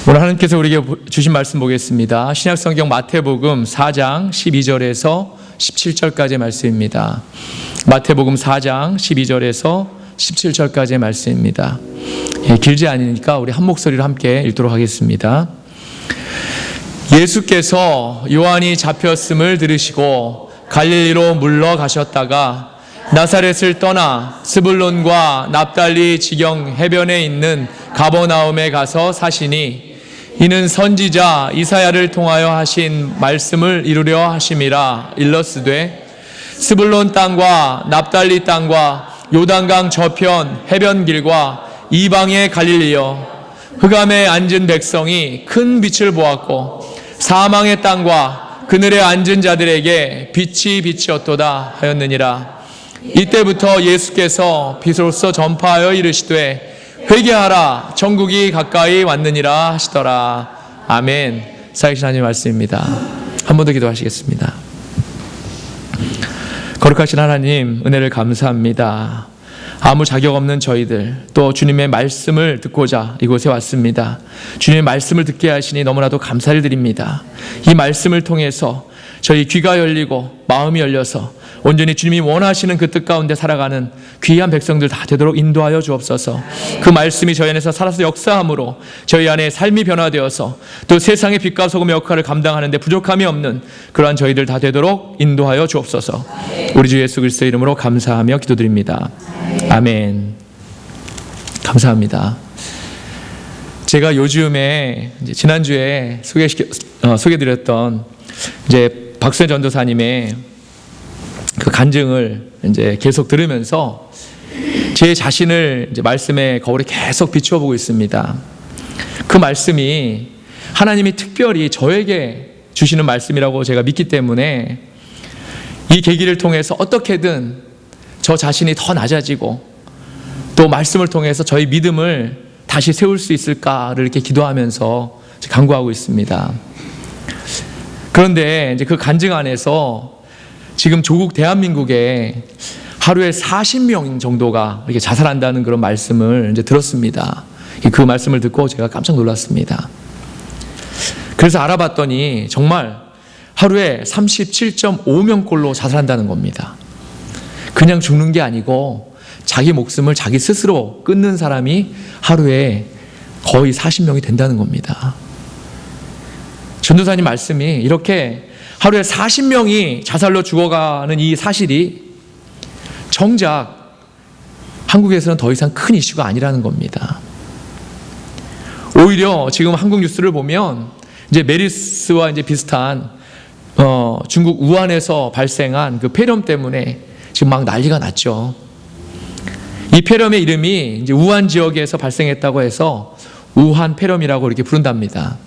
오늘 하나님께서 우리에게 주신 말씀 보겠습니다. 신약성경 마태복음 4장 12절에서 17절까지의 말씀입니다. 마태복음 4장 12절에서 17절까지의 말씀입니다. 길지 않으니까 우리 한 목소리로 함께 읽도록 하겠습니다. 예수께서 요한이 잡혔음을 들으시고 갈릴리로 물러가셨다가 나사렛을 떠나 스불론과 납달리 지경 해변에 있는 가버나움에 가서 사시니 이는 선지자 이사야를 통하여 하신 말씀을 이루려 하심이라. 일러스되 스불론 땅과 납달리 땅과 요단강 저편 해변길과 이방의 갈릴리여, 흑암에 앉은 백성이 큰 빛을 보았고 사망의 땅과 그늘에 앉은 자들에게 빛이 비치었도다 하였느니라. 이때부터 예수께서 빛으로서 전파하여 이르시되 회개하라, 천국이 가까이 왔느니라 하시더라. 아멘. 살아계신 하나님의 말씀입니다. 한 번 더 기도하시겠습니다. 거룩하신 하나님, 은혜를 감사합니다. 아무 자격 없는 저희들, 또 주님의 말씀을 듣고자 이곳에 왔습니다. 주님의 말씀을 듣게 하시니 너무나도 감사를 드립니다. 이 말씀을 통해서 저희 귀가 열리고 마음이 열려서 온전히 주님이 원하시는 그 뜻 가운데 살아가는 귀한 백성들 다 되도록 인도하여 주옵소서. 그 말씀이 저희 안에서 살아서 역사함으로 저희 안에 삶이 변화되어서 또 세상의 빛과 소금의 역할을 감당하는 데 부족함이 없는 그러한 저희들 다 되도록 인도하여 주옵소서. 우리 주 예수 그리스도의 이름으로 감사하며 기도드립니다. 아멘. 감사합니다. 제가 요즘에 지난주에 소개드렸던 이제 박수현 전도사님의 그 간증을 이제 계속 들으면서 제 자신을 이제 말씀의 거울에 계속 비추어 보고 있습니다. 그 말씀이 하나님이 특별히 저에게 주시는 말씀이라고 제가 믿기 때문에 이 계기를 통해서 어떻게든 저 자신이 더 낮아지고 또 말씀을 통해서 저희 믿음을 다시 세울 수 있을까를 이렇게 기도하면서 간구하고 있습니다. 그런데 이제 그 간증 안에서 지금 조국 대한민국에 하루에 40명 정도가 이렇게 자살한다는 그런 말씀을 이제 들었습니다. 그 말씀을 듣고 제가 깜짝 놀랐습니다. 그래서 알아봤더니 정말 하루에 37.5명꼴로 자살한다는 겁니다. 그냥 죽는 게 아니고 자기 목숨을 자기 스스로 끊는 사람이 하루에 거의 40명이 된다는 겁니다. 전도사님 말씀이 이렇게 하루에 40명이 자살로 죽어가는 이 사실이 정작 한국에서는 더 이상 큰 이슈가 아니라는 겁니다. 오히려 지금 한국 뉴스를 보면 이제 메르스와 이제 비슷한 중국 우한에서 발생한 그 폐렴 때문에 지금 막 난리가 났죠. 이 폐렴의 이름이 이제 우한 지역에서 발생했다고 해서 우한 폐렴이라고 이렇게 부른답니다.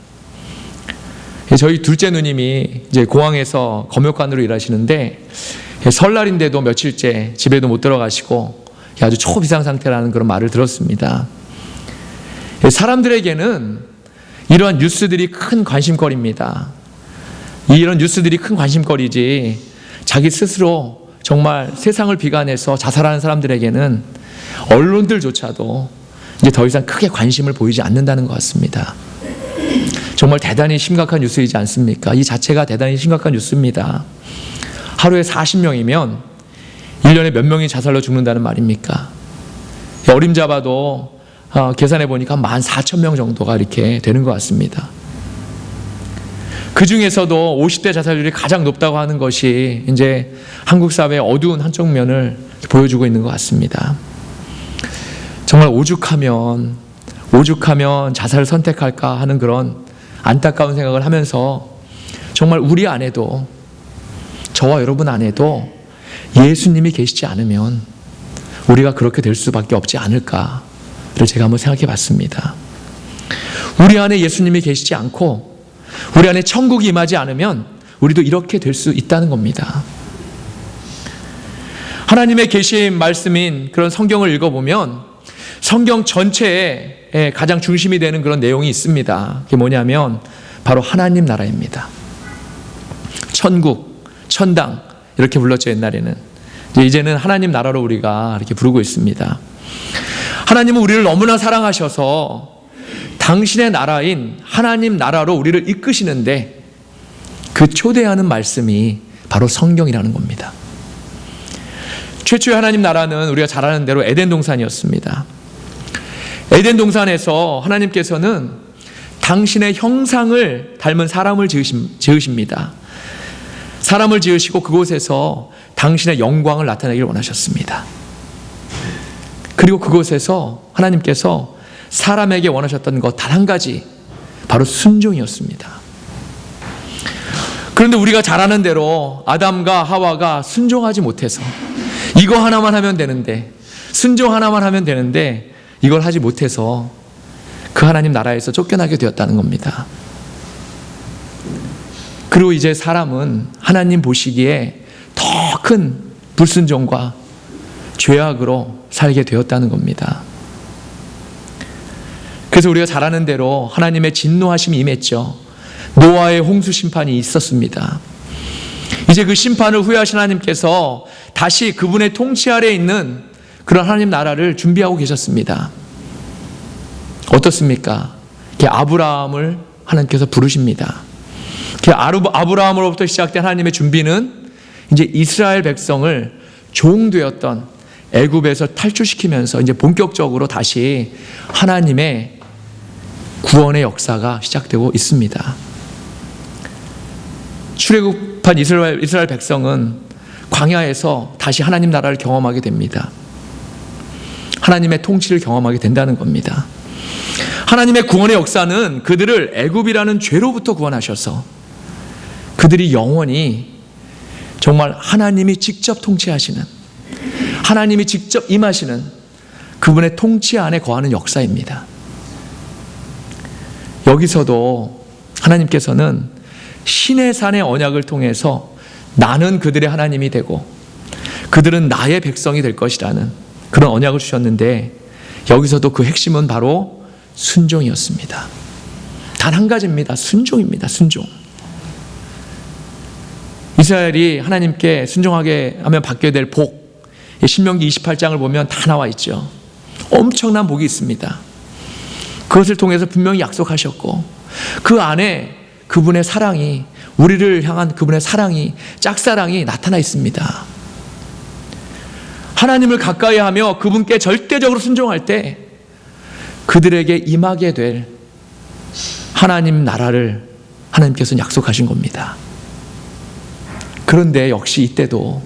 저희 둘째 누님이 이제 공항에서 검역관으로 일하시는데 설날인데도 며칠째 집에도 못 들어가시고 아주 초비상 상태라는 그런 말을 들었습니다. 사람들에게는 이러한 뉴스들이 큰 관심거리입니다. 이런 뉴스들이 큰 관심거리지 자기 스스로 정말 세상을 비관해서 자살하는 사람들에게는 언론들조차도 이제 더 이상 크게 관심을 보이지 않는다는 것 같습니다. 정말 대단히 심각한 뉴스이지 않습니까? 이 자체가 대단히 심각한 뉴스입니다. 하루에 40명이면 1년에 몇 명이 자살로 죽는다는 말입니까? 어림잡아도 계산해 보니까 14,000명 정도가 이렇게 되는 것 같습니다. 그 중에서도 50대 자살률이 가장 높다고 하는 것이 이제 한국 사회의 어두운 한쪽 면을 보여주고 있는 것 같습니다. 정말 오죽하면 자살을 선택할까 하는 그런 안타까운 생각을 하면서 정말 우리 안에도, 저와 여러분 안에도 예수님이 계시지 않으면 우리가 그렇게 될 수밖에 없지 않을까를 제가 한번 생각해 봤습니다. 우리 안에 예수님이 계시지 않고 우리 안에 천국이 임하지 않으면 우리도 이렇게 될 수 있다는 겁니다. 하나님의 계신 말씀인 그런 성경을 읽어보면 성경 전체에 가장 중심이 되는 그런 내용이 있습니다. 그게 뭐냐면 바로 하나님 나라입니다. 천국, 천당 이렇게 불렀죠. 옛날에는. 이제는 하나님 나라로 우리가 이렇게 부르고 있습니다. 하나님은 우리를 너무나 사랑하셔서 당신의 나라인 하나님 나라로 우리를 이끄시는데 그 초대하는 말씀이 바로 성경이라는 겁니다. 최초의 하나님 나라는 우리가 잘 아는 대로 에덴 동산이었습니다. 에덴 동산에서 하나님께서는 당신의 형상을 닮은 사람을 지으십니다. 사람을 지으시고 그곳에서 당신의 영광을 나타내기를 원하셨습니다. 그리고 그곳에서 하나님께서 사람에게 원하셨던 것 단 한 가지, 바로 순종이었습니다. 그런데 우리가 잘 아는 대로 아담과 하와가 순종하지 못해서 이거 하나만 하면 되는데, 순종 하나만 하면 되는데 이걸 하지 못해서 그 하나님 나라에서 쫓겨나게 되었다는 겁니다. 그리고 이제 사람은 하나님 보시기에 더 큰 불순종과 죄악으로 살게 되었다는 겁니다. 그래서 우리가 잘 아는 대로 하나님의 진노하심이 임했죠. 노아의 홍수 심판이 있었습니다. 이제 그 심판을 후회하신 하나님께서 다시 그분의 통치 아래에 있는 그런 하나님 나라를 준비하고 계셨습니다. 어떻습니까? 아브라함을 하나님께서 부르십니다. 아브라함으로부터 시작된 하나님의 준비는 이제 이스라엘 백성을 종되었던 애굽에서 탈출시키면서 이제 본격적으로 다시 하나님의 구원의 역사가 시작되고 있습니다. 출애굽한 이스라엘 백성은 광야에서 다시 하나님 나라를 경험하게 됩니다. 하나님의 통치를 경험하게 된다는 겁니다. 하나님의 구원의 역사는 그들을 애굽이라는 죄로부터 구원하셔서 그들이 영원히 정말 하나님이 직접 통치하시는, 하나님이 직접 임하시는 그분의 통치 안에 거하는 역사입니다. 여기서도 하나님께서는 신의 산의 언약을 통해서 나는 그들의 하나님이 되고 그들은 나의 백성이 될 것이라는 그런 언약을 주셨는데, 여기서도 그 핵심은 바로 순종이었습니다. 단 한 가지입니다. 순종입니다. 순종. 이스라엘이 하나님께 순종하게 하면 받게 될 복, 신명기 28장을 보면 다 나와 있죠. 엄청난 복이 있습니다. 그것을 통해서 분명히 약속하셨고 그 안에 그분의 사랑이, 우리를 향한 그분의 사랑이, 짝사랑이 나타나 있습니다. 하나님을 가까이 하며 그분께 절대적으로 순종할 때 그들에게 임하게 될 하나님 나라를 하나님께서는 약속하신 겁니다. 그런데 역시 이때도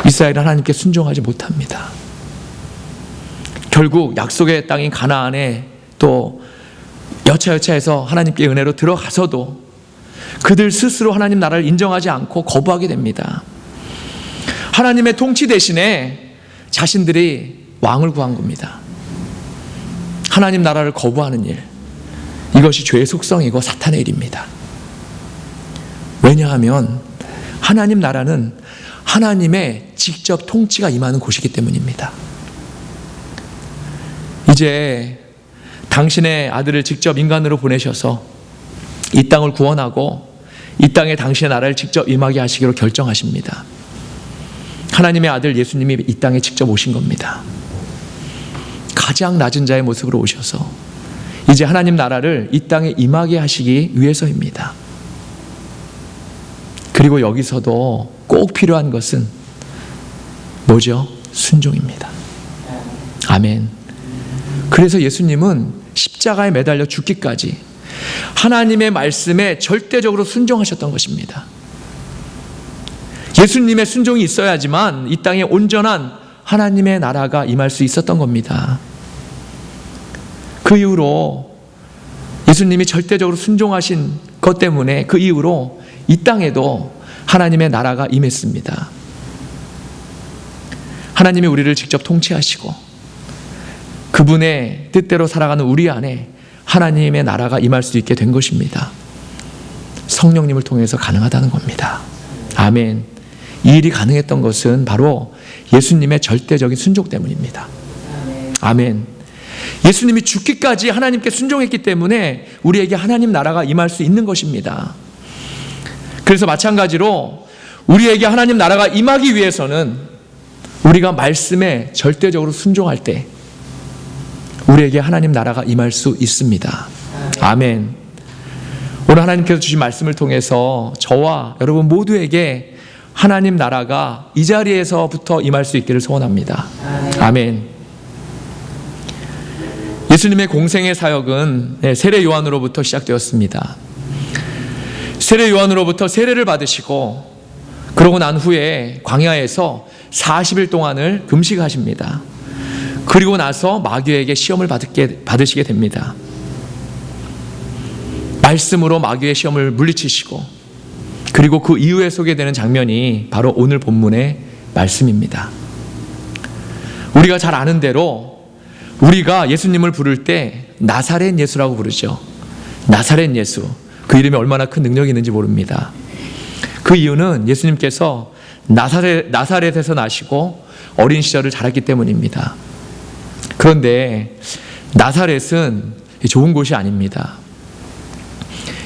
이스라엘은 하나님께 순종하지 못합니다. 결국 약속의 땅인 가나안에 또 여차여차해서 하나님께 은혜로 들어가서도 그들 스스로 하나님 나라를 인정하지 않고 거부하게 됩니다. 하나님의 통치 대신에 자신들이 왕을 구한 겁니다. 하나님 나라를 거부하는 일, 이것이 죄의 속성이고 사탄의 일입니다. 왜냐하면 하나님 나라는 하나님의 직접 통치가 임하는 곳이기 때문입니다. 이제 당신의 아들을 직접 인간으로 보내셔서 이 땅을 구원하고 이 땅에 당신의 나라를 직접 임하게 하시기로 결정하십니다. 하나님의 아들 예수님이 이 땅에 직접 오신 겁니다. 가장 낮은 자의 모습으로 오셔서 이제 하나님 나라를 이 땅에 임하게 하시기 위해서입니다. 그리고 여기서도 꼭 필요한 것은 뭐죠? 순종입니다. 아멘. 그래서 예수님은 십자가에 매달려 죽기까지 하나님의 말씀에 절대적으로 순종하셨던 것입니다. 예수님의 순종이 있어야지만 이 땅에 온전한 하나님의 나라가 임할 수 있었던 겁니다. 그 이후로 예수님이 절대적으로 순종하신 것 때문에 그 이후로 이 땅에도 하나님의 나라가 임했습니다. 하나님이 우리를 직접 통치하시고 그분의 뜻대로 살아가는 우리 안에 하나님의 나라가 임할 수 있게 된 것입니다. 성령님을 통해서 가능하다는 겁니다. 아멘. 이 일이 가능했던 것은 바로 예수님의 절대적인 순종 때문입니다. 아멘. 예수님이 죽기까지 하나님께 순종했기 때문에 우리에게 하나님 나라가 임할 수 있는 것입니다. 그래서 마찬가지로 우리에게 하나님 나라가 임하기 위해서는 우리가 말씀에 절대적으로 순종할 때 우리에게 하나님 나라가 임할 수 있습니다. 아멘. 오늘 하나님께서 주신 말씀을 통해서 저와 여러분 모두에게 하나님 나라가 이 자리에서부터 임할 수 있기를 소원합니다. 아멘. 예수님의 공생의 사역은 세례 요한으로부터 시작되었습니다. 세례 요한으로부터 세례를 받으시고 그러고 난 후에 광야에서 40일 동안을 금식하십니다. 그리고 나서 마귀에게 시험을 받으시게 됩니다. 말씀으로 마귀의 시험을 물리치시고 그리고 그 이후에 소개되는 장면이 바로 오늘 본문의 말씀입니다. 우리가 잘 아는 대로 우리가 예수님을 부를 때 나사렛 예수라고 부르죠. 나사렛 예수. 그 이름이 얼마나 큰 능력이 있는지 모릅니다. 그 이유는 예수님께서 나사렛에서 나시고 어린 시절을 자랐기 때문입니다. 그런데 나사렛은 좋은 곳이 아닙니다.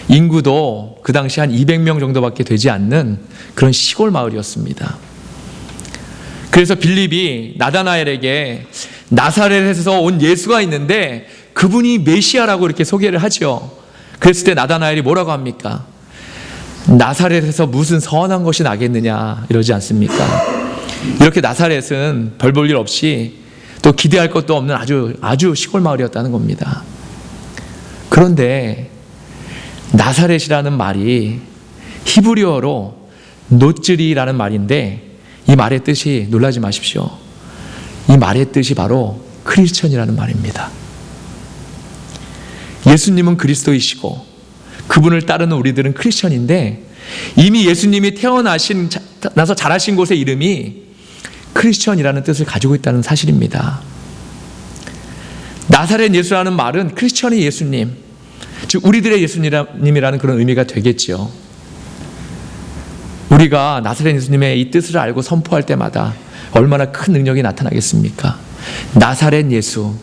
인구도 그 당시 한 200명 정도밖에 되지 않는 그런 시골 마을이었습니다. 그래서 빌립이 나다나엘에게 나사렛에서 온 예수가 있는데 그분이 메시아라고 이렇게 소개를 하죠. 그랬을 때 나다나엘이 뭐라고 합니까? 나사렛에서 무슨 선한 것이 나겠느냐 이러지 않습니까? 이렇게 나사렛은 별 볼 일 없이 또 기대할 것도 없는 아주 시골 마을이었다는 겁니다. 그런데 나사렛이라는 말이 히브리어로 노츠리라는 말인데 이 말의 뜻이 놀라지 마십시오. 이 말의 뜻이 바로 크리스천이라는 말입니다. 예수님은 그리스도이시고 그분을 따르는 우리들은 크리스천인데 이미 예수님이 태어나서 자라신 곳의 이름이 크리스천이라는 뜻을 가지고 있다는 사실입니다. 나사렛 예수라는 말은 크리스천의 예수님, 즉 우리들의 예수님이라는 그런 의미가 되겠죠. 우리가 나사렛 예수님의 이 뜻을 알고 선포할 때마다 얼마나 큰 능력이 나타나겠습니까? 나사렛 예수.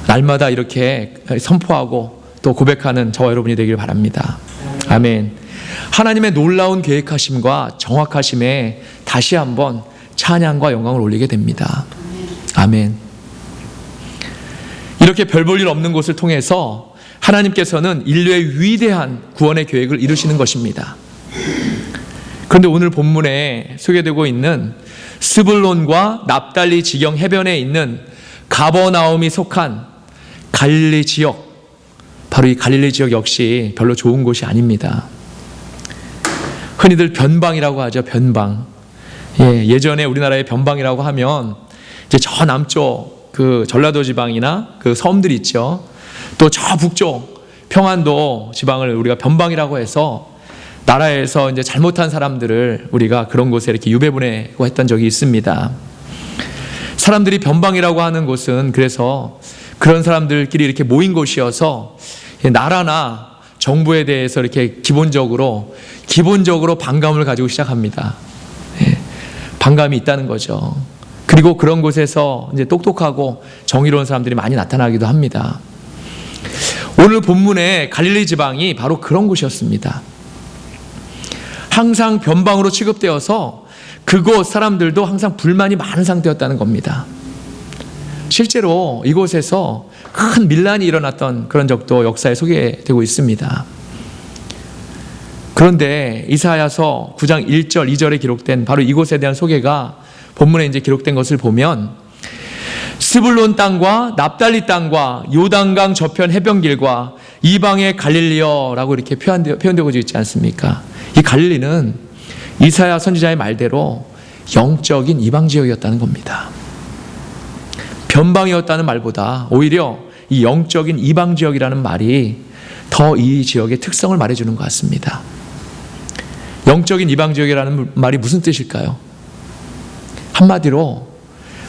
날마다 이렇게 선포하고 또 고백하는 저와 여러분이 되길 바랍니다. 아멘. 하나님의 놀라운 계획하심과 정확하심에 다시 한번 찬양과 영광을 올리게 됩니다. 아멘. 이렇게 별 볼 일 없는 곳을 통해서 하나님께서는 인류의 위대한 구원의 계획을 이루시는 것입니다. 그런데 오늘 본문에 소개되고 있는 스불론과 납달리 지경 해변에 있는 가버나움이 속한 갈릴리 지역, 바로 이 갈릴리 지역 역시 별로 좋은 곳이 아닙니다. 흔히들 변방이라고 하죠. 변방. 예전에 우리나라의 변방이라고 하면 이제 저 남쪽 그 전라도 지방이나 그 섬들 있죠. 또 저 북쪽 평안도 지방을 우리가 변방이라고 해서 나라에서 이제 잘못한 사람들을 우리가 그런 곳에 이렇게 유배보내고 했던 적이 있습니다. 사람들이 변방이라고 하는 곳은 그래서 그런 사람들끼리 이렇게 모인 곳이어서 나라나 정부에 대해서 이렇게 기본적으로 반감을 가지고 시작합니다. 반감이 있다는 거죠. 그리고 그런 곳에서 이제 똑똑하고 정의로운 사람들이 많이 나타나기도 합니다. 오늘 본문의 갈릴리 지방이 바로 그런 곳이었습니다. 항상 변방으로 취급되어서 그곳 사람들도 항상 불만이 많은 상태였다는 겁니다. 실제로 이곳에서 큰 밀란이 일어났던 그런 적도 역사에 소개되고 있습니다. 그런데 이사야서 9장 1절, 2절에 기록된 바로 이곳에 대한 소개가 본문에 이제 기록된 것을 보면 스불론 땅과 납달리 땅과 요단강 저편 해변길과 이방의 갈릴리여라고 이렇게 표현되고 있지 않습니까? 이 갈릴리는 이사야 선지자의 말대로 영적인 이방 지역이었다는 겁니다. 변방이었다는 말보다 오히려 이 영적인 이방 지역이라는 말이 더 이 지역의 특성을 말해주는 것 같습니다. 영적인 이방 지역이라는 말이 무슨 뜻일까요? 한마디로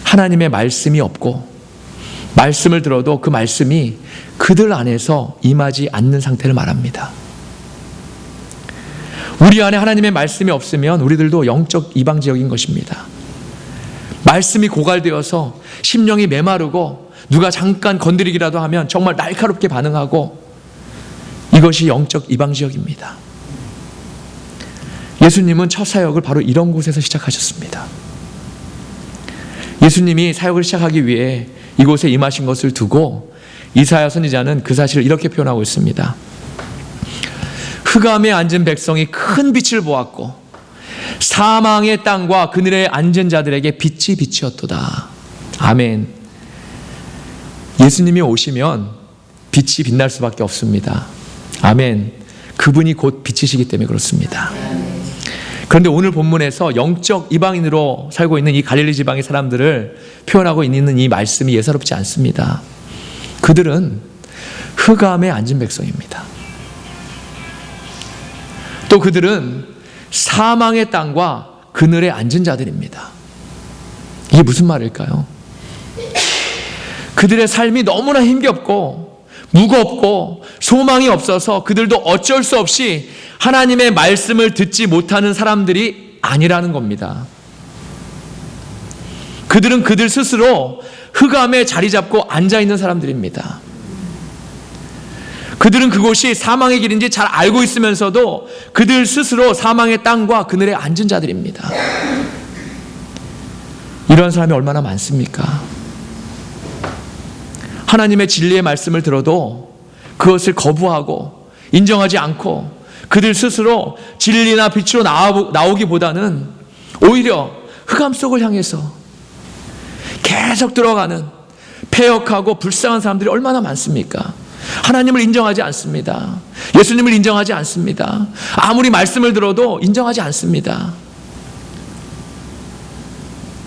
하나님의 말씀이 없고 말씀을 들어도 그 말씀이 그들 안에서 임하지 않는 상태를 말합니다. 우리 안에 하나님의 말씀이 없으면 우리들도 영적 이방 지역인 것입니다. 말씀이 고갈되어서 심령이 메마르고 누가 잠깐 건드리기라도 하면 정말 날카롭게 반응하고 이것이 영적 이방 지역입니다. 예수님은 첫 사역을 바로 이런 곳에서 시작하셨습니다. 예수님이 사역을 시작하기 위해 이곳에 임하신 것을 두고 이사야 선지자는 그 사실을 이렇게 표현하고 있습니다. 흑암에 앉은 백성이 큰 빛을 보았고 사망의 땅과 그늘에 앉은 자들에게 빛이 비치었도다. 아멘. 예수님이 오시면 빛이 빛날 수밖에 없습니다. 아멘. 그분이 곧 빛이시기 때문에 그렇습니다. 그런데 오늘 본문에서 영적 이방인으로 살고 있는 이 갈릴리 지방의 사람들을 표현하고 있는 이 말씀이 예사롭지 않습니다. 그들은 흑암에 앉은 백성입니다. 또 그들은 사망의 땅과 그늘에 앉은 자들입니다. 이게 무슨 말일까요? 그들의 삶이 너무나 힘겹고 무겁고 소망이 없어서 그들도 어쩔 수 없이 하나님의 말씀을 듣지 못하는 사람들이 아니라는 겁니다. 그들은 그들 스스로 흑암에 자리 잡고 앉아있는 사람들입니다. 그들은 그곳이 사망의 길인지 잘 알고 있으면서도 그들 스스로 사망의 땅과 그늘에 앉은 자들입니다. 이런 사람이 얼마나 많습니까? 하나님의 진리의 말씀을 들어도 그것을 거부하고 인정하지 않고 그들 스스로 진리나 빛으로 나오기보다는 오히려 흑암 속을 향해서 계속 들어가는 패역하고 불쌍한 사람들이 얼마나 많습니까? 하나님을 인정하지 않습니다. 예수님을 인정하지 않습니다. 아무리 말씀을 들어도 인정하지 않습니다.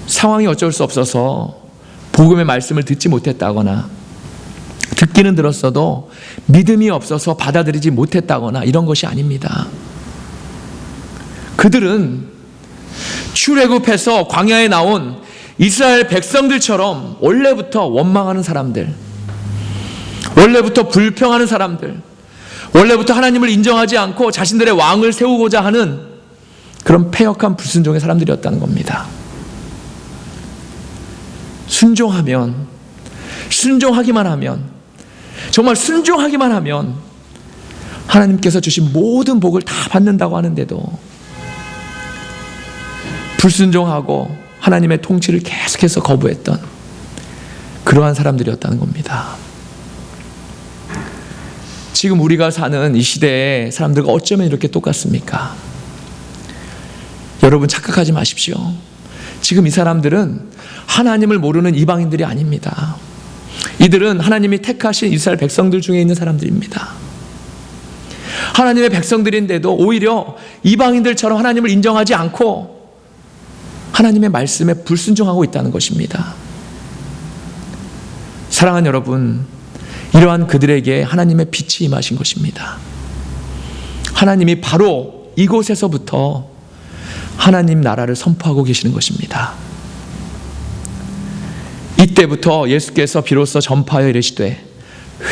상황이 어쩔 수 없어서 복음의 말씀을 듣지 못했다거나 듣기는 들었어도 믿음이 없어서 받아들이지 못했다거나 이런 것이 아닙니다. 그들은 출애굽해서 광야에 나온 이스라엘 백성들처럼 원래부터 원망하는 사람들, 원래부터 불평하는 사람들, 원래부터 하나님을 인정하지 않고 자신들의 왕을 세우고자 하는 그런 패역한 불순종의 사람들이었다는 겁니다. 순종하기만 하면 정말 순종하기만 하면 하나님께서 주신 모든 복을 다 받는다고 하는데도 불순종하고 하나님의 통치를 계속해서 거부했던 그러한 사람들이었다는 겁니다. 지금 우리가 사는 이 시대의 사람들과 어쩌면 이렇게 똑같습니까? 여러분 착각하지 마십시오. 지금 이 사람들은 하나님을 모르는 이방인들이 아닙니다. 이들은 하나님이 택하신 이스라엘 백성들 중에 있는 사람들입니다. 하나님의 백성들인데도 오히려 이방인들처럼 하나님을 인정하지 않고 하나님의 말씀에 불순종하고 있다는 것입니다. 사랑하는 여러분, 이러한 그들에게 하나님의 빛이 임하신 것입니다. 하나님이 바로 이곳에서부터 하나님 나라를 선포하고 계시는 것입니다. 이때부터 예수께서 비로소 전파하여 이르시되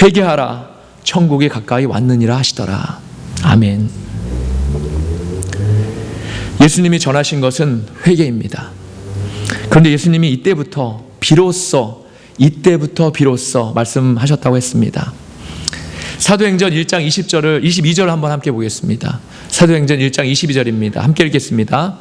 회개하라 천국이 가까이 왔느니라 하시더라. 아멘. 예수님이 전하신 것은 회개입니다. 그런데 예수님이 이때부터 비로소 말씀하셨다고 했습니다. 사도행전 1장 22절을 한번 함께 보겠습니다. 사도행전 1장 22절입니다. 함께 읽겠습니다.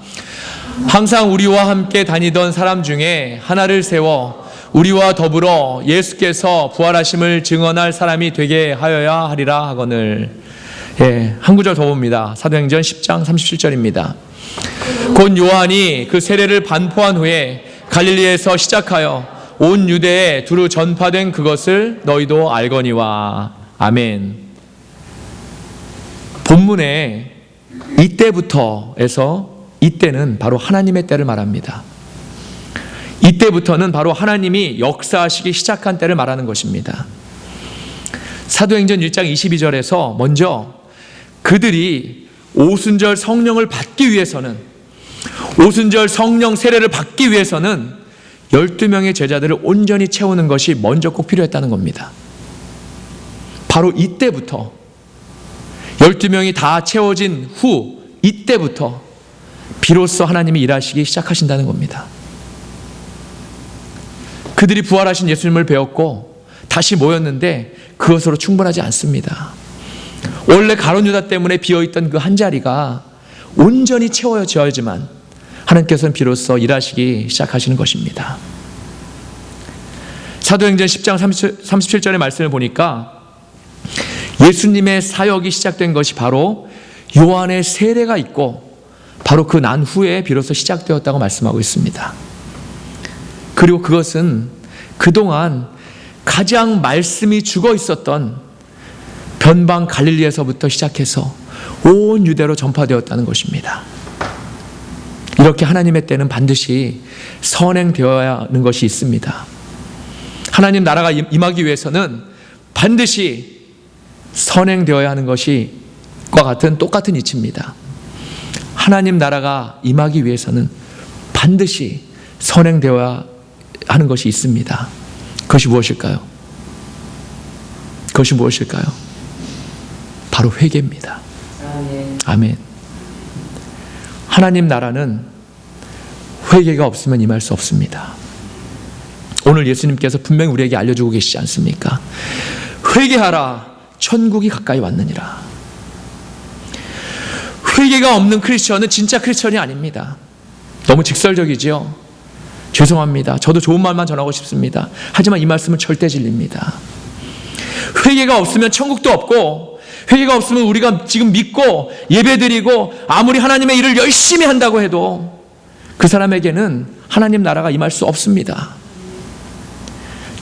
항상 우리와 함께 다니던 사람 중에 하나를 세워 우리와 더불어 예수께서 부활하심을 증언할 사람이 되게 하여야 하리라 하거늘. 한 구절 더 봅니다. 사도행전 10장 37절입니다. 곧 요한이 그 세례를 반포한 후에 갈릴리에서 시작하여 온 유대에 두루 전파된 그것을 너희도 알거니와. 아멘. 본문에 이때부터에서 이때는 바로 하나님의 때를 말합니다. 이때부터는 바로 하나님이 역사하시기 시작한 때를 말하는 것입니다. 사도행전 1장 22절에서 먼저 그들이 오순절 성령을 받기 위해서는, 오순절 성령 세례를 받기 위해서는 12명의 제자들을 온전히 채우는 것이 먼저 꼭 필요했다는 겁니다. 바로 이때부터 12명이 다 채워진 후 이때부터 비로소 하나님이 일하시기 시작하신다는 겁니다. 그들이 부활하신 예수님을 배웠고 다시 모였는데 그것으로 충분하지 않습니다. 원래 가룟 유다 때문에 비어있던 그 한 자리가 온전히 채워져야지만 하나님께서는 비로소 일하시기 시작하시는 것입니다. 사도행전 10장 37절의 말씀을 보니까 예수님의 사역이 시작된 것이 바로 요한의 세례가 있고 바로 그 난 후에 비로소 시작되었다고 말씀하고 있습니다. 그리고 그것은 그동안 가장 말씀이 죽어 있었던 변방 갈릴리에서부터 시작해서 온 유대로 전파되었다는 것입니다. 이렇게 하나님의 때는 반드시 선행되어야 하는 것이 있습니다. 하나님 나라가 임하기 위해서는 반드시 선행되어야 하는 것과 같은 똑같은 이치입니다. 하나님 나라가 임하기 위해서는 반드시 선행되어야 하는 것이 있습니다. 그것이 무엇일까요? 그것이 무엇일까요? 바로 회개입니다. 아멘. 하나님 나라는 회개가 없으면 임할 수 없습니다. 오늘 예수님께서 분명히 우리에게 알려주고 계시지 않습니까? 회개하라, 천국이 가까이 왔느니라. 회개가 없는 크리스천은 진짜 크리스천이 아닙니다. 너무 직설적이지요? 죄송합니다. 저도 좋은 말만 전하고 싶습니다. 하지만 이 말씀은 절대 진리입니다. 회개가 없으면 천국도 없고, 회개가 없으면 우리가 지금 믿고 예배드리고 아무리 하나님의 일을 열심히 한다고 해도 그 사람에게는 하나님 나라가 임할 수 없습니다.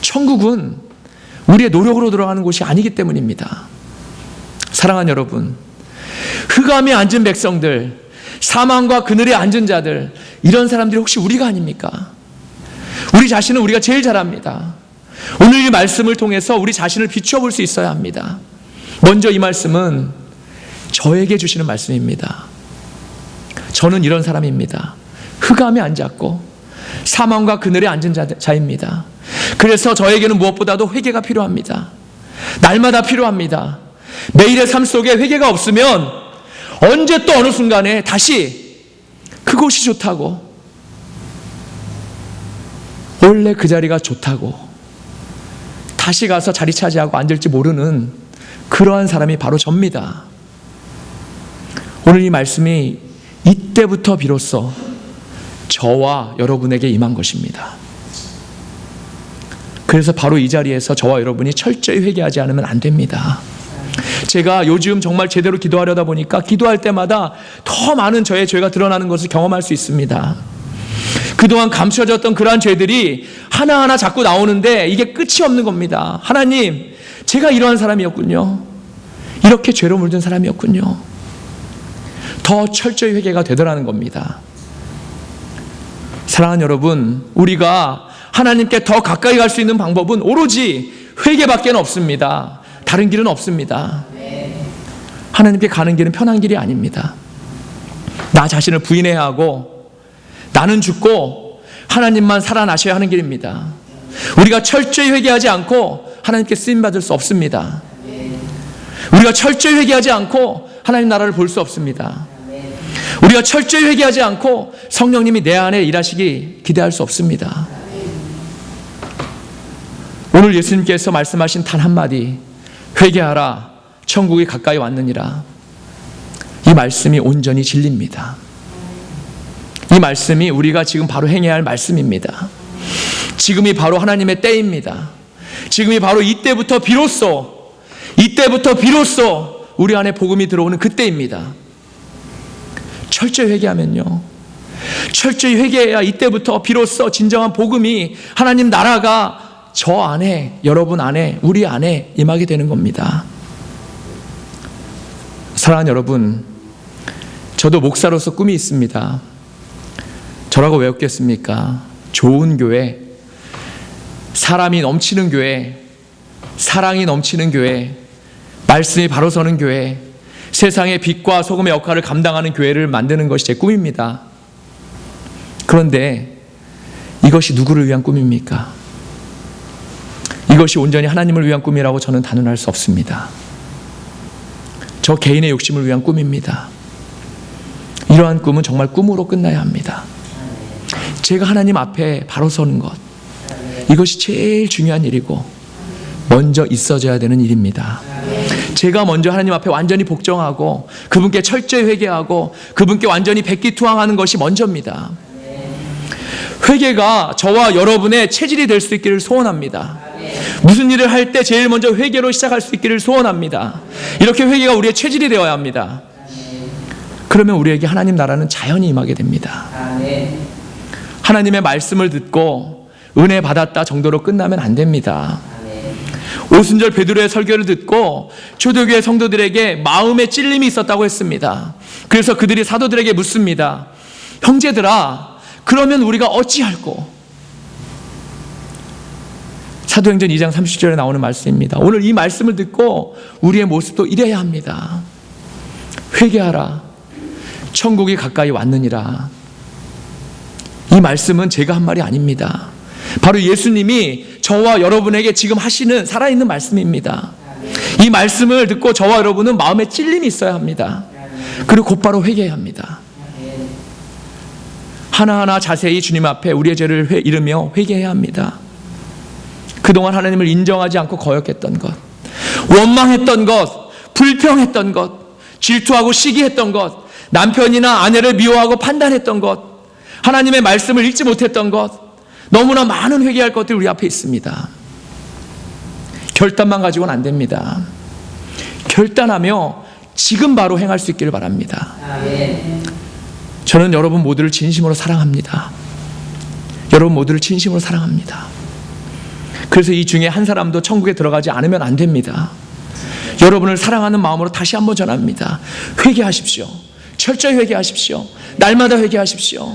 천국은 우리의 노력으로 들어가는 곳이 아니기 때문입니다. 사랑하는 여러분, 흑암에 앉은 백성들, 사망과 그늘에 앉은 자들, 이런 사람들이 혹시 우리가 아닙니까? 우리 자신은 우리가 제일 잘 압니다. 오늘 이 말씀을 통해서 우리 자신을 비추어 볼 수 있어야 합니다. 먼저 이 말씀은 저에게 주시는 말씀입니다. 저는 이런 사람입니다. 흑암에 앉았고 사망과 그늘에 앉은 자입니다. 그래서 저에게는 무엇보다도 회개가 필요합니다. 날마다 필요합니다. 매일의 삶 속에 회개가 없으면 언제 또 어느 순간에 다시 그곳이 좋다고, 원래 그 자리가 좋다고 다시 가서 자리 차지하고 앉을지 모르는 그러한 사람이 바로 접니다. 오늘 이 말씀이 이때부터 비로소 저와 여러분에게 임한 것입니다. 그래서 바로 이 자리에서 저와 여러분이 철저히 회개하지 않으면 안 됩니다. 제가 요즘 정말 제대로 기도하려다 보니까 기도할 때마다 더 많은 저의 죄가 드러나는 것을 경험할 수 있습니다. 그동안 감춰졌던 그러한 죄들이 하나하나 자꾸 나오는데 이게 끝이 없는 겁니다. 하나님, 제가 이러한 사람이었군요. 이렇게 죄로 물든 사람이었군요. 더 철저히 회개가 되더라는 겁니다. 사랑하는 여러분, 우리가 하나님께 더 가까이 갈 수 있는 방법은 오로지 회개밖에 없습니다. 다른 길은 없습니다. 하나님께 가는 길은 편한 길이 아닙니다. 나 자신을 부인해야 하고 나는 죽고 하나님만 살아나셔야 하는 길입니다. 우리가 철저히 회개하지 않고 하나님께 쓰임받을 수 없습니다. 우리가 철저히 회개하지 않고 하나님 나라를 볼 수 없습니다. 우리가 철저히 회개하지 않고 성령님이 내 안에 일하시기 기대할 수 없습니다. 오늘 예수님께서 말씀하신 단 한마디, 회개하라, 천국이 가까이 왔느니라. 이 말씀이 온전히 진리입니다. 이 말씀이 우리가 지금 바로 행해야 할 말씀입니다. 지금이 바로 하나님의 때입니다. 지금이 바로 이때부터 비로소 우리 안에 복음이 들어오는 그때입니다. 철저히 회개하면요, 철저히 회개해야 이때부터 비로소 진정한 복음이, 하나님 나라가 저 안에, 여러분 안에, 우리 안에 임하게 되는 겁니다. 사랑하는 여러분, 저도 목사로서 꿈이 있습니다. 저라고 왜 없겠습니까? 좋은 교회, 사람이 넘치는 교회, 사랑이 넘치는 교회, 말씀이 바로 서는 교회, 세상의 빛과 소금의 역할을 감당하는 교회를 만드는 것이 제 꿈입니다. 그런데 이것이 누구를 위한 꿈입니까? 이것이 온전히 하나님을 위한 꿈이라고 저는 단언할 수 없습니다. 저 개인의 욕심을 위한 꿈입니다. 이러한 꿈은 정말 꿈으로 끝나야 합니다. 제가 하나님 앞에 바로 서는 것, 이것이 제일 중요한 일이고 먼저 있어져야 되는 일입니다. 제가 먼저 하나님 앞에 완전히 복종하고 그분께 철저히 회개하고 그분께 완전히 백기투항하는 것이 먼저입니다. 회개가 저와 여러분의 체질이 될 수 있기를 소원합니다. 무슨 일을 할 때 제일 먼저 회개로 시작할 수 있기를 소원합니다. 이렇게 회개가 우리의 체질이 되어야 합니다. 그러면 우리에게 하나님 나라는 자연히 임하게 됩니다. 하나님의 말씀을 듣고 은혜 받았다 정도로 끝나면 안 됩니다. 오순절 베드로의 설교를 듣고 초대교회 성도들에게 마음의 찔림이 있었다고 했습니다. 그래서 그들이 사도들에게 묻습니다. 형제들아, 그러면 우리가 어찌할꼬? 사도행전 2장 30절에 나오는 말씀입니다. 오늘 이 말씀을 듣고 우리의 모습도 이래야 합니다. 회개하라, 천국이 가까이 왔느니라. 이 말씀은 제가 한 말이 아닙니다. 바로 예수님이 저와 여러분에게 지금 하시는 살아있는 말씀입니다. 이 말씀을 듣고 저와 여러분은 마음에 찔림이 있어야 합니다. 그리고 곧바로 회개해야 합니다. 하나하나 자세히 주님 앞에 우리의 죄를 이르며 회개해야 합니다. 그동안 하나님을 인정하지 않고 거역했던 것, 원망했던 것, 불평했던 것, 질투하고 시기했던 것, 남편이나 아내를 미워하고 판단했던 것, 하나님의 말씀을 읽지 못했던 것, 너무나 많은 회개할 것들이 우리 앞에 있습니다. 결단만 가지고는 안 됩니다. 결단하며 지금 바로 행할 수 있기를 바랍니다. 저는 여러분 모두를 진심으로 사랑합니다. 여러분 모두를 진심으로 사랑합니다. 그래서 이 중에 한 사람도 천국에 들어가지 않으면 안 됩니다. 여러분을 사랑하는 마음으로 다시 한번 전합니다. 회개하십시오. 철저히 회개하십시오. 날마다 회개하십시오.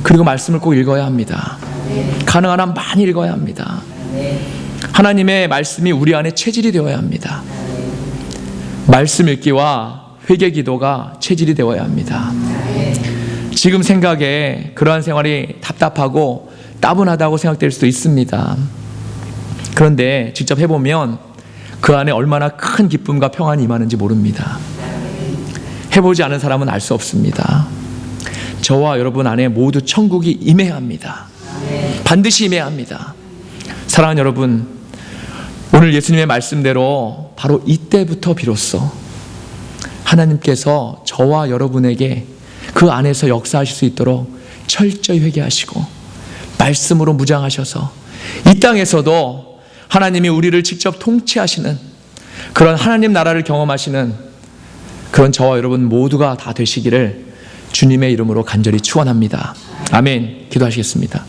그리고 말씀을 꼭 읽어야 합니다. 가능한 한 많이 읽어야 합니다. 하나님의 말씀이 우리 안에 체질이 되어야 합니다. 말씀 읽기와 회개 기도가 체질이 되어야 합니다. 지금 생각에 그러한 생활이 답답하고 따분하다고 생각될 수도 있습니다. 그런데 직접 해보면 그 안에 얼마나 큰 기쁨과 평안이 임하는지 모릅니다. 해보지 않은 사람은 알 수 없습니다. 저와 여러분 안에 모두 천국이 임해야 합니다. 반드시 임해야 합니다. 사랑하는 여러분, 오늘 예수님의 말씀대로 바로 이때부터 비로소 하나님께서 저와 여러분에게 그 안에서 역사하실 수 있도록 철저히 회개하시고 말씀으로 무장하셔서 이 땅에서도 하나님이 우리를 직접 통치하시는 그런 하나님 나라를 경험하시는 그런 저와 여러분 모두가 다 되시기를 주님의 이름으로 간절히 축원합니다. 아멘. 기도하시겠습니다.